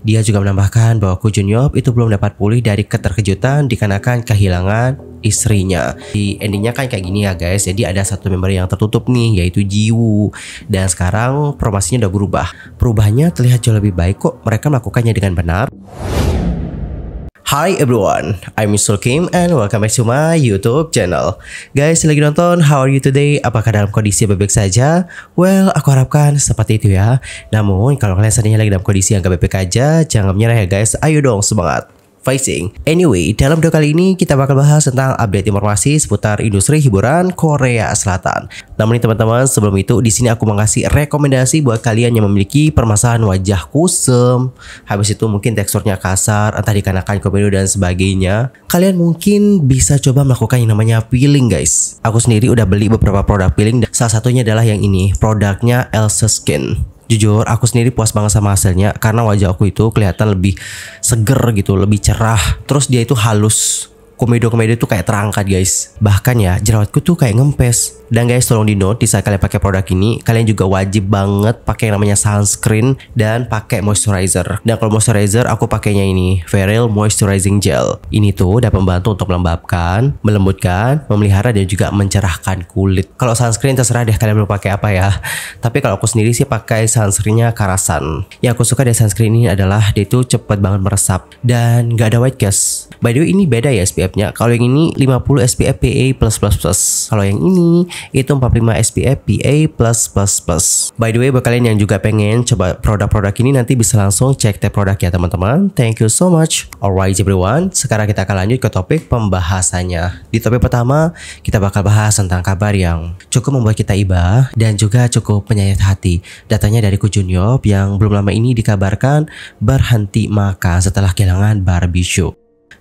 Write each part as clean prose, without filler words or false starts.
Dia juga menambahkan bahwa Ko Jun Yeop itu belum dapat pulih dari keterkejutan dikarenakan kehilangan istrinya. Di endingnya kan kayak gini ya guys. Jadi ada satu member yang tertutup nih, yaitu Jiwoo. Dan sekarang formasinya udah berubah. Perubahannya terlihat jauh lebih baik kok. Mereka melakukannya dengan benar. Hi everyone, I'm Mr. Kim and welcome back to my YouTube channel. Guys, lagi nonton How Are You Today? Apakah dalam kondisi baik-baik saja? Well, aku harapkan seperti itu ya. Namun, kalau kalian seandainya lagi dalam kondisi yang gak baik-baik aja, jangan menyerah ya guys. Ayo dong, semangat fighting. Anyway, dalam video kali ini kita bakal bahas tentang update informasi seputar industri hiburan Korea Selatan. Namun nih teman-teman, sebelum itu di sini aku mau ngasih rekomendasi buat kalian yang memiliki permasalahan wajah kusam, habis itu mungkin teksturnya kasar, entah dikarenakan komedo dan sebagainya. Kalian mungkin bisa coba melakukan yang namanya peeling guys. Aku sendiri udah beli beberapa produk peeling, salah satunya adalah yang ini, produknya Elsa Skin. Jujur, aku sendiri puas banget sama hasilnya karena wajah aku itu kelihatan lebih seger gitu, lebih cerah. Terus dia itu halus. Komedo-komedo itu kayak terangkat guys. Bahkan ya, jerawatku tuh kayak ngempes. Dan guys, tolong di note, di saat kalian pakai produk ini, kalian juga wajib banget pakai yang namanya sunscreen dan pakai moisturizer. Dan kalau moisturizer, aku pakainya ini, Veryl Moisturizing Gel. Ini tuh dapat membantu untuk melembabkan, melembutkan, memelihara dan juga mencerahkan kulit. Kalau sunscreen terserah deh kalian mau pakai apa ya. Tapi kalau aku sendiri sih pakai sunscreennya Karasan. Yang aku suka dari sunscreen ini adalah dia tuh cepet banget meresap dan gak ada white cast. By the way, ini beda ya SPF-nya. Kalau yang ini 50 SPF PA+++. Kalau yang ini itu 45 SPF PA+++. By the way, buat kalian yang juga pengen coba produk-produk ini, nanti bisa langsung cek tab produk ya teman-teman. Thank you so much. Alright everyone, sekarang kita akan lanjut ke topik pembahasannya. Di topik pertama, kita bakal bahas tentang kabar yang cukup membuat kita iba dan juga cukup menyayat hati. Datanya dari Ko Jun Yeop yang belum lama ini dikabarkan berhenti makan setelah kehilangan Barbie Show.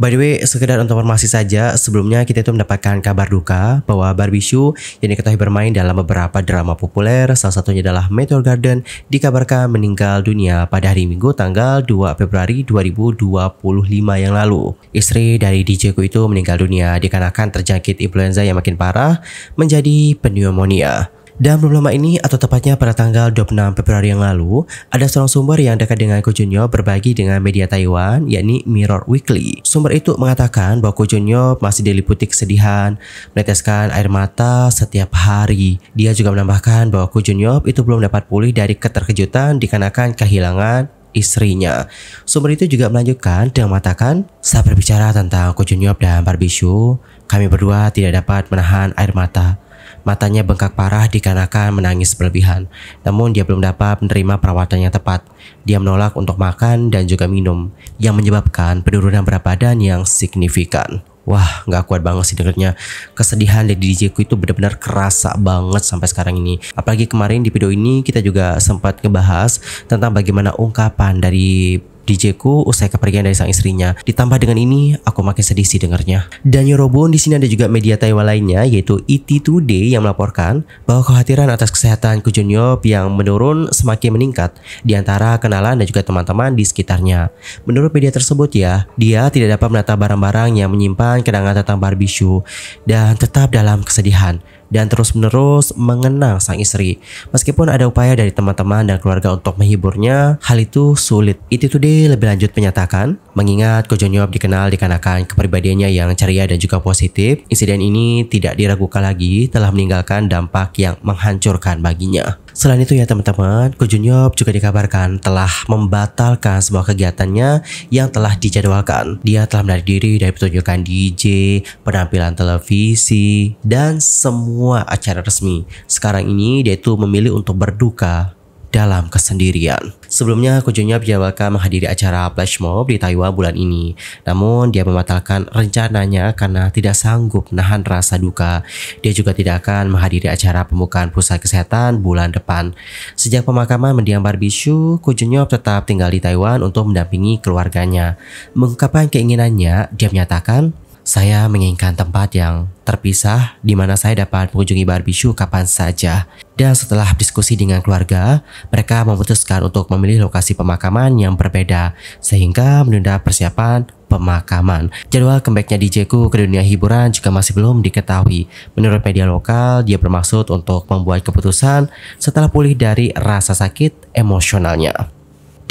By the way, sekedar untuk informasi saja, sebelumnya kita itu mendapatkan kabar duka bahwa Barbie Show yang diketahui bermain dalam beberapa drama populer, salah satunya adalah Meteor Garden, dikabarkan meninggal dunia pada hari Minggu tanggal 2 Februari 2025 yang lalu. Istri dari DJ Ko itu meninggal dunia dikarenakan terjangkit influenza yang makin parah menjadi pneumonia. Dan belum lama ini, atau tepatnya pada tanggal 26 Februari yang lalu, ada seorang sumber yang dekat dengan Ko Jun Yeop berbagi dengan media Taiwan, yakni Mirror Weekly. Sumber itu mengatakan bahwa Ko Jun Yeop masih diliputi kesedihan, meneteskan air mata setiap hari. Dia juga menambahkan bahwa Ko Jun Yeop itu belum dapat pulih dari keterkejutan dikarenakan kehilangan istrinya. Sumber itu juga melanjutkan dengan mengatakan, saat berbicara tentang Ko Jun Yeop dan Barbie Show, kami berdua tidak dapat menahan air mata. Matanya bengkak parah dikarenakan menangis berlebihan. Namun dia belum dapat menerima perawatan yang tepat. Dia menolak untuk makan dan juga minum, yang menyebabkan penurunan berat badan yang signifikan. Wah, gak kuat banget sih dengernya. Kesedihan dari DJ Ko itu benar-benar kerasa banget sampai sekarang ini. Apalagi kemarin di video ini kita juga sempat ngebahas tentang bagaimana ungkapan dari DJ Ko usai kepergian dari sang istrinya. Ditambah dengan ini, aku makin sedih sih dengarnya. Dan Yorobun, di sini ada juga media Taiwan lainnya, yaitu ET Today yang melaporkan bahwa kekhawatiran atas kesehatan Ko Jun Yeop yang menurun semakin meningkat di antara kenalan dan juga teman-teman di sekitarnya. Menurut media tersebut ya, dia tidak dapat menata barang-barang yang menyimpan kenangan tentang Barbie Show dan tetap dalam kesedihan dan terus-menerus mengenang sang istri. Meskipun ada upaya dari teman-teman dan keluarga untuk menghiburnya, hal itu sulit. ET Today lebih lanjut menyatakan, mengingat Ko Jun Yeop dikenal dikarenakan kepribadiannya yang ceria dan juga positif, insiden ini tidak diragukan lagi telah meninggalkan dampak yang menghancurkan baginya. Selain itu ya teman-teman, Ko Jun Yeop juga dikabarkan telah membatalkan semua kegiatannya yang telah dijadwalkan. Dia telah menarik diri dari pertunjukan DJ, penampilan televisi, dan semua acara resmi. Sekarang ini dia itu memilih untuk berduka dalam kesendirian. Sebelumnya, Ko Jun Yeop dijadwalkan menghadiri acara flash mob di Taiwan bulan ini. Namun, dia membatalkan rencananya karena tidak sanggup menahan rasa duka. Dia juga tidak akan menghadiri acara pembukaan pusat kesehatan bulan depan. Sejak pemakaman mendiang Barbie Show, Ko Jun Yeop tetap tinggal di Taiwan untuk mendampingi keluarganya. Mengungkapkan keinginannya, dia menyatakan, saya menginginkan tempat yang terpisah di mana saya dapat mengunjungi Barbie Show kapan saja. Dan setelah diskusi dengan keluarga, mereka memutuskan untuk memilih lokasi pemakaman yang berbeda sehingga menunda persiapan pemakaman. Jadwal comebacknya DJ Ko ke dunia hiburan juga masih belum diketahui. Menurut media lokal, dia bermaksud untuk membuat keputusan setelah pulih dari rasa sakit emosionalnya.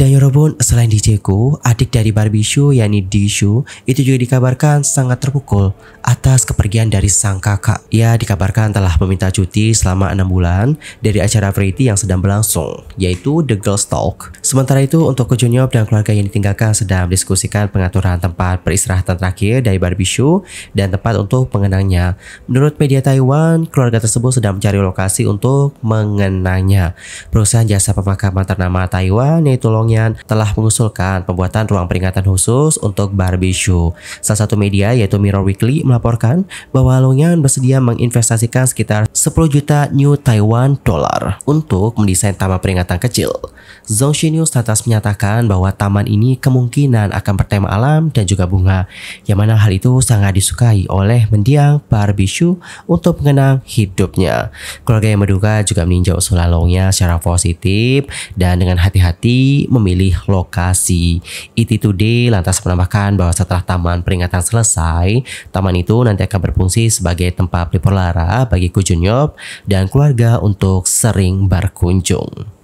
Dan yorobun, selain DJ-ku, adik dari Barbie Shu yakni Dishu itu juga dikabarkan sangat terpukul atas kepergian dari sang kakak. Ia dikabarkan telah meminta cuti selama 6 bulan dari acara variety yang sedang berlangsung, yaitu The Girls Talk. Sementara itu untuk Ko Jun Yeop dan keluarga yang ditinggalkan sedang mendiskusikan pengaturan tempat peristirahatan terakhir dari Barbie Shu dan tempat untuk mengenangnya. Menurut media Taiwan, keluarga tersebut sedang mencari lokasi untuk mengenangnya. Perusahaan jasa pemakaman ternama Taiwan yaitu Longyan telah mengusulkan pembuatan ruang peringatan khusus untuk Barbie Shu. Salah satu media yaitu Mirror Weekly melaporkan bahwa Longyan bersedia menginvestasikan sekitar 10 juta New Taiwan dollar untuk mendesain taman peringatan kecil. Zhongxi News lantas menyatakan bahwa taman ini kemungkinan akan bertema alam dan juga bunga, yang mana hal itu sangat disukai oleh mendiang Barbie Shu untuk mengenang hidupnya. Keluarga yang menduga juga meninjau usulan Longyan secara positif dan dengan hati-hati memilih lokasi. ET Today lantas menambahkan bahwa setelah taman peringatan selesai, taman itu nanti akan berfungsi sebagai tempat pelipur lara bagi Ko Jun Yeop dan keluarga untuk sering berkunjung.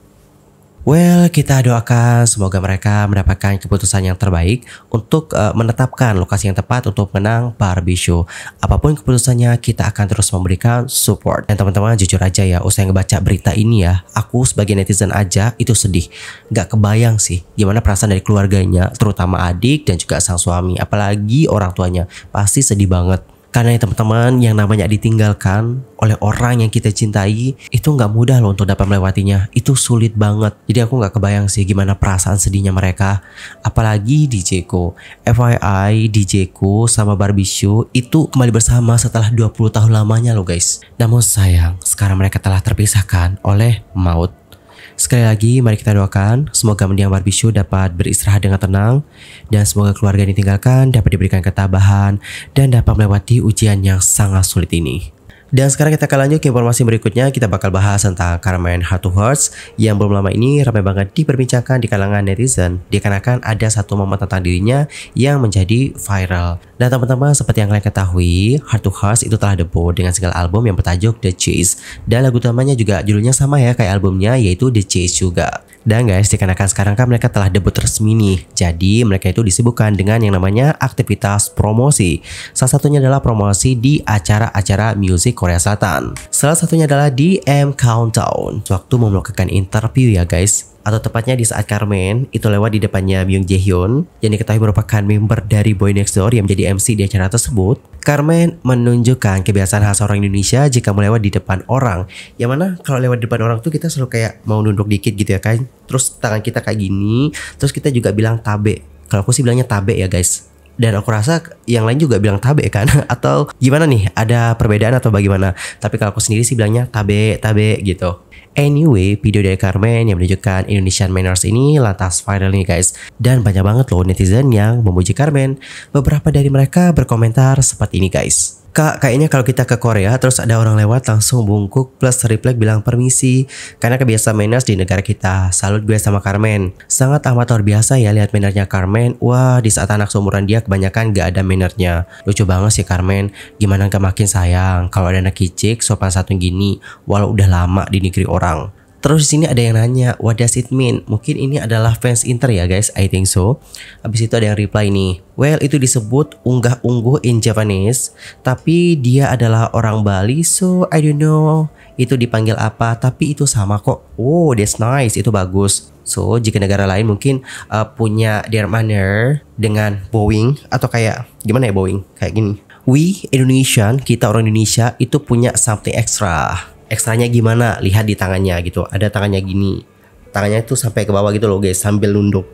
Well, kita doakan semoga mereka mendapatkan keputusan yang terbaik untuk menetapkan lokasi yang tepat untuk menang Barbie Shu. Apapun keputusannya, kita akan terus memberikan support. Dan teman-teman jujur aja ya, usai ngebaca berita ini ya, aku sebagai netizen aja itu sedih. Gak kebayang sih gimana perasaan dari keluarganya, terutama adik dan juga sang suami, apalagi orang tuanya. Pasti sedih banget. Karena ya teman-teman, yang namanya ditinggalkan oleh orang yang kita cintai itu nggak mudah loh untuk dapat melewatinya. Itu sulit banget. Jadi aku nggak kebayang sih gimana perasaan sedihnya mereka. Apalagi DJ-ku. FYI, DJ-ku sama Barbie Shu itu kembali bersama setelah 20 tahun lamanya loh guys. Namun sayang, sekarang mereka telah terpisahkan oleh maut. Sekali lagi mari kita doakan semoga mendiang Barbie Shu dapat beristirahat dengan tenang dan semoga keluarga yang ditinggalkan dapat diberikan ketabahan dan dapat melewati ujian yang sangat sulit ini. Dan sekarang kita akan lanjut ke informasi berikutnya. Kita bakal bahas tentang Carmen Heart to Hearts yang belum lama ini ramai banget diperbincangkan di kalangan netizen dikarenakan ada satu momen tentang dirinya yang menjadi viral. Dan teman-teman, seperti yang kalian ketahui, Heart to Hearts itu telah debut dengan single album yang bertajuk The Chase. Dan lagu utamanya juga judulnya sama ya kayak albumnya, yaitu The Chase juga. Dan guys, dikarenakan sekarang kan mereka telah debut resmi nih, jadi mereka itu disibukkan dengan yang namanya aktivitas promosi. Salah satunya adalah promosi di acara-acara musik Korea Selatan. Salah satunya adalah di M Countdown. Waktu mau melakukan interview ya guys, atau tepatnya di saat Carmen itu lewat di depannya Myung Jae-hyun yang diketahui merupakan member dari Boy Next Door yang menjadi MC di acara tersebut. Carmen menunjukkan kebiasaan khas orang Indonesia jika melewat di depan orang. Yang mana kalau lewat di depan orang tuh kita selalu kayak mau nunduk dikit gitu ya kan. Terus tangan kita kayak gini. Terus kita juga bilang tabe. Kalau aku sih bilangnya tabe ya guys. Dan aku rasa yang lain juga bilang tabe kan. Atau gimana nih? Ada perbedaan atau bagaimana? Tapi kalau aku sendiri sih bilangnya tabe gitu. Anyway, video dari Carmen yang menunjukkan Indonesian Manners ini lantas viral nih guys. Dan banyak banget loh netizen yang memuji Carmen. Beberapa dari mereka berkomentar seperti ini guys. Kak, kayaknya kalau kita ke Korea terus ada orang lewat langsung bungkuk plus refleks bilang permisi. Karena kebiasaan manners di negara kita. Salut gue sama Carmen. Sangat amat luar biasa ya lihat mannernya Carmen. Wah, di saat anak seumuran dia kebanyakan gak ada mannernya. Lucu banget sih Carmen. Gimana gak makin sayang kalau ada anak kicik sopan satu gini walau udah lama di negeri orang. Terus di sini ada yang nanya, what does it mean? Mungkin ini adalah fans Inter ya guys, I think so. Habis itu ada yang reply nih, well itu disebut unggah-ungguh in Japanese, tapi dia adalah orang Bali, so I don't know itu dipanggil apa, tapi itu sama kok. Oh, that's nice, itu bagus. So jika negara lain mungkin punya their manner dengan bowing atau kayak gimana ya bowing, kayak gini. We Indonesian, kita orang Indonesia itu punya something extra. Ekstranya gimana? Lihat di tangannya gitu. Ada tangannya gini. Tangannya itu sampai ke bawah gitu loh guys, sambil nunduk.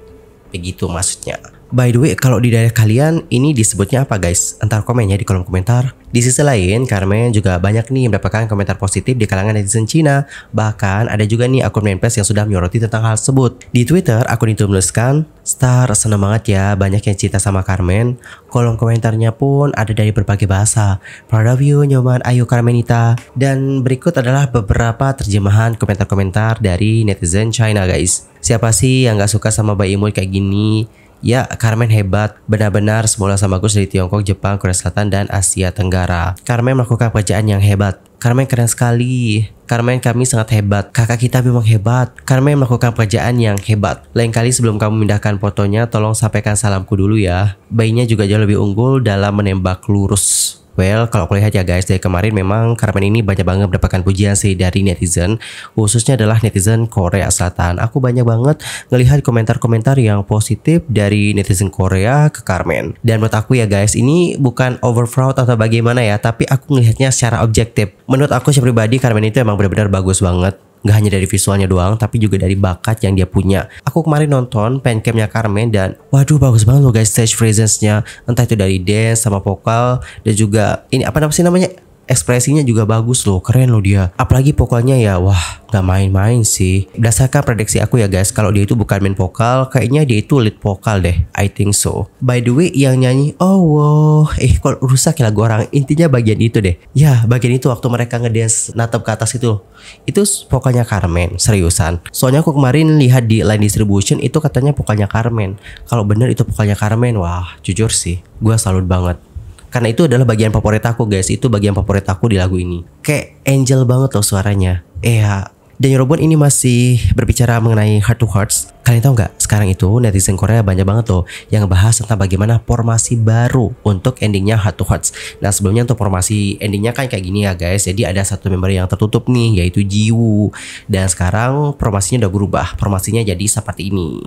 Begitu maksudnya. By the way, kalau di daerah kalian ini disebutnya apa guys? Entar komen ya di kolom komentar. Di sisi lain, Carmen juga banyak nih mendapatkan komentar positif di kalangan netizen Cina. Bahkan ada juga nih akun mainpage yang sudah menyoroti tentang hal tersebut. Di Twitter, akun itu menuliskan, Star, senang banget ya banyak yang cinta sama Carmen. Kolom komentarnya pun ada dari berbagai bahasa. Proud of you, nyoman, ayo Carmenita. Dan berikut adalah beberapa terjemahan komentar-komentar dari netizen China guys. Siapa sih yang gak suka sama bayi imut kayak gini? Ya, Carmen hebat, benar-benar semua sama bagus dari Tiongkok, Jepang, Korea Selatan, dan Asia Tenggara. Carmen melakukan pekerjaan yang hebat. Carmen keren sekali. Carmen, kami sangat hebat. Kakak kita memang hebat. Carmen melakukan pekerjaan yang hebat. Lain kali sebelum kamu memindahkan fotonya, tolong sampaikan salamku dulu ya. Bayinya juga jauh lebih unggul dalam menembak lurus. Well, kalau aku lihat ya guys, dari kemarin memang Carmen ini banyak banget mendapatkan pujian sih dari netizen, khususnya adalah netizen Korea Selatan. Aku banyak banget ngelihat komentar-komentar yang positif dari netizen Korea ke Carmen. Dan menurut aku ya guys, ini bukan overfraud atau bagaimana ya, tapi aku ngelihatnya secara objektif. Menurut aku secara pribadi, Carmen itu emang benar-benar bagus banget. Gak hanya dari visualnya doang, tapi juga dari bakat yang dia punya. Aku kemarin nonton fancamnya Carmen dan waduh bagus banget loh guys stage presence-nya. Entah itu dari dance sama vokal dan juga ini apa namanya ekspresinya juga bagus loh, keren loh dia. Apalagi vokalnya ya, wah gak main-main sih. Berdasarkan prediksi aku ya guys, kalau dia itu bukan main vokal, kayaknya dia itu lead vokal deh. I think so. By the way, yang nyanyi oh wow, kok rusak ya lagu orang. Intinya bagian itu deh. Ya bagian itu waktu mereka ngedance natap ke atas itu vokalnya Carmen, seriusan. Soalnya aku kemarin lihat di line distribution itu katanya vokalnya Carmen. Kalau bener itu vokalnya Carmen, wah jujur sih, gue salut banget. Karena itu adalah bagian favorit aku guys. Itu bagian favorit aku di lagu ini. Kayak angel banget loh suaranya. Ya. Dan Yorobun ini masih berbicara mengenai Heart to Hearts. Kalian tahu nggak? Sekarang itu netizen Korea banyak banget loh yang ngebahas tentang bagaimana formasi baru untuk endingnya Heart to Hearts. Nah sebelumnya untuk formasi endingnya kan kayak gini ya guys. Jadi ada satu member yang tertutup nih, yaitu Jiwoo. Dan sekarang formasinya udah berubah. Formasinya jadi seperti ini.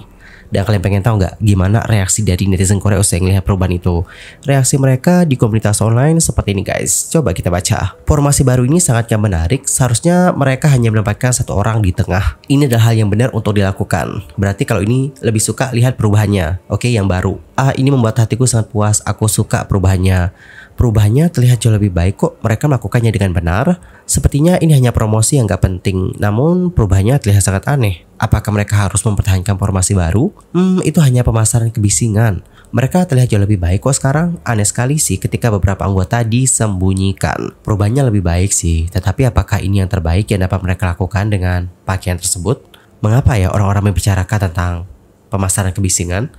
Dan kalian pengen tahu nggak gimana reaksi dari netizen Korea usai melihat perubahan itu? Reaksi mereka di komunitas online seperti ini guys. Coba kita baca. Formasi baru ini sangatnya menarik. Seharusnya mereka hanya menempatkan satu orang di tengah. Ini adalah hal yang benar untuk dilakukan. Berarti kalau ini lebih suka lihat perubahannya. Oke, yang baru. Ini membuat hatiku sangat puas. Aku suka perubahannya. Perubahannya terlihat jauh lebih baik kok. Mereka melakukannya dengan benar. Sepertinya ini hanya promosi yang gak penting. Namun perubahannya terlihat sangat aneh. Apakah mereka harus mempertahankan formasi baru? Itu hanya pemasaran kebisingan. Mereka terlihat jauh lebih baik kok sekarang. Aneh sekali sih ketika beberapa anggota disembunyikan. Perubahannya lebih baik sih. Tetapi apakah ini yang terbaik yang dapat mereka lakukan dengan pakaian tersebut? Mengapa ya orang-orang membicarakan tentang pemasaran kebisingan?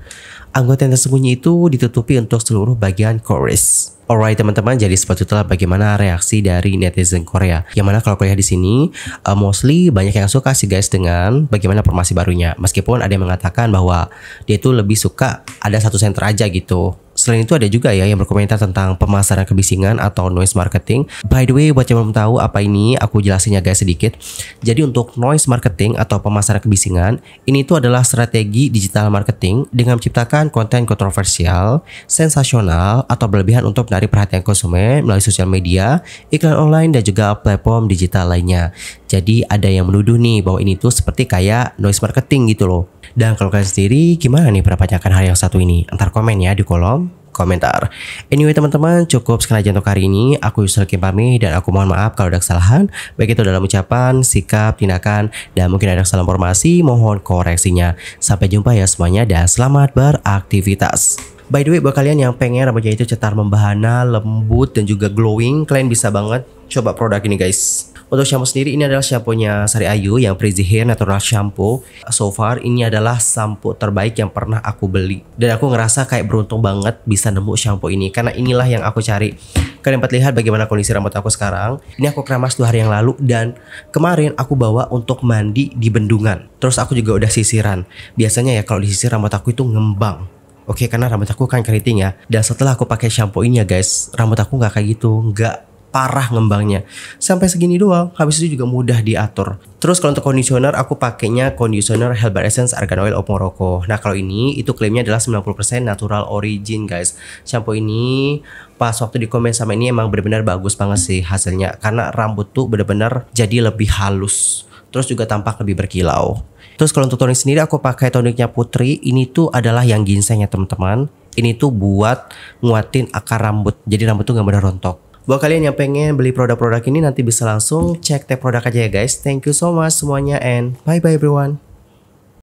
Anggota yang tersembunyi itu ditutupi untuk seluruh bagian chorus. Alright teman-teman, jadi seperti itulah bagaimana reaksi dari netizen Korea. Yang mana kalau kuliah di sini, mostly banyak yang suka sih guys dengan bagaimana formasi barunya. Meskipun ada yang mengatakan bahwa dia itu lebih suka ada satu center aja gitu. Selain itu ada juga ya yang berkomentar tentang pemasaran kebisingan atau noise marketing. By the way, buat yang belum tahu apa ini, aku jelasin ya guys sedikit. Jadi untuk noise marketing atau pemasaran kebisingan, ini tuh adalah strategi digital marketing dengan menciptakan konten kontroversial, sensasional, atau berlebihan untuk menarik perhatian konsumen melalui sosial media, iklan online, dan juga platform digital lainnya. Jadi ada yang menuduh nih bahwa ini tuh seperti kayak noise marketing gitu loh. Dan kalau kalian sendiri gimana nih pendapatnya akan hal yang satu ini? Antar komen ya di kolom komentar. Anyway teman-teman, cukup sekian aja untuk hari ini. Aku Yusel Kim pamit dan aku mohon maaf kalau ada kesalahan, baik itu dalam ucapan, sikap, tindakan, dan mungkin ada kesalahan informasi, mohon koreksinya. Sampai jumpa ya semuanya dan selamat beraktivitas. By the way, buat kalian yang pengen rambutnya itu cetar membahana, lembut, dan juga glowing, kalian bisa banget coba produk ini guys. Untuk shampoo sendiri, ini adalah shampoo-nya Sari Ayu yang Frizzy Hair Natural Shampoo. So far, ini adalah shampoo terbaik yang pernah aku beli. Dan aku ngerasa kayak beruntung banget bisa nemu shampoo ini. Karena inilah yang aku cari. Kalian dapat lihat bagaimana kondisi rambut aku sekarang. Ini aku keramas 2 hari yang lalu. Dan kemarin aku bawa untuk mandi di bendungan. Terus aku juga udah sisiran. Biasanya ya kalau disisir rambut aku itu ngembang. Oke, karena rambut aku kan keriting ya. Dan setelah aku pakai shampoo ini ya guys, rambut aku nggak kayak gitu. Nggak parah ngembangnya, sampai segini doang. Habis itu juga mudah diatur. Terus kalau untuk conditioner, aku pakainya conditioner Herbal Essence Argan Oil of Morocco. Nah kalau ini itu klaimnya adalah 90% natural origin guys. Shampoo ini pas waktu di komen sama ini emang benar-benar bagus banget sih hasilnya, karena rambut tuh benar-benar jadi lebih halus. Terus juga tampak lebih berkilau. Terus kalau untuk tonik sendiri, aku pakai toniknya Putri. Ini tuh adalah yang ginseng ya teman-teman. Ini tuh buat nguatin akar rambut, jadi rambut tuh gak mudah rontok. Buat kalian yang pengen beli produk-produk ini, nanti bisa langsung cek tag produk aja ya guys. Thank you so much semuanya and bye bye everyone.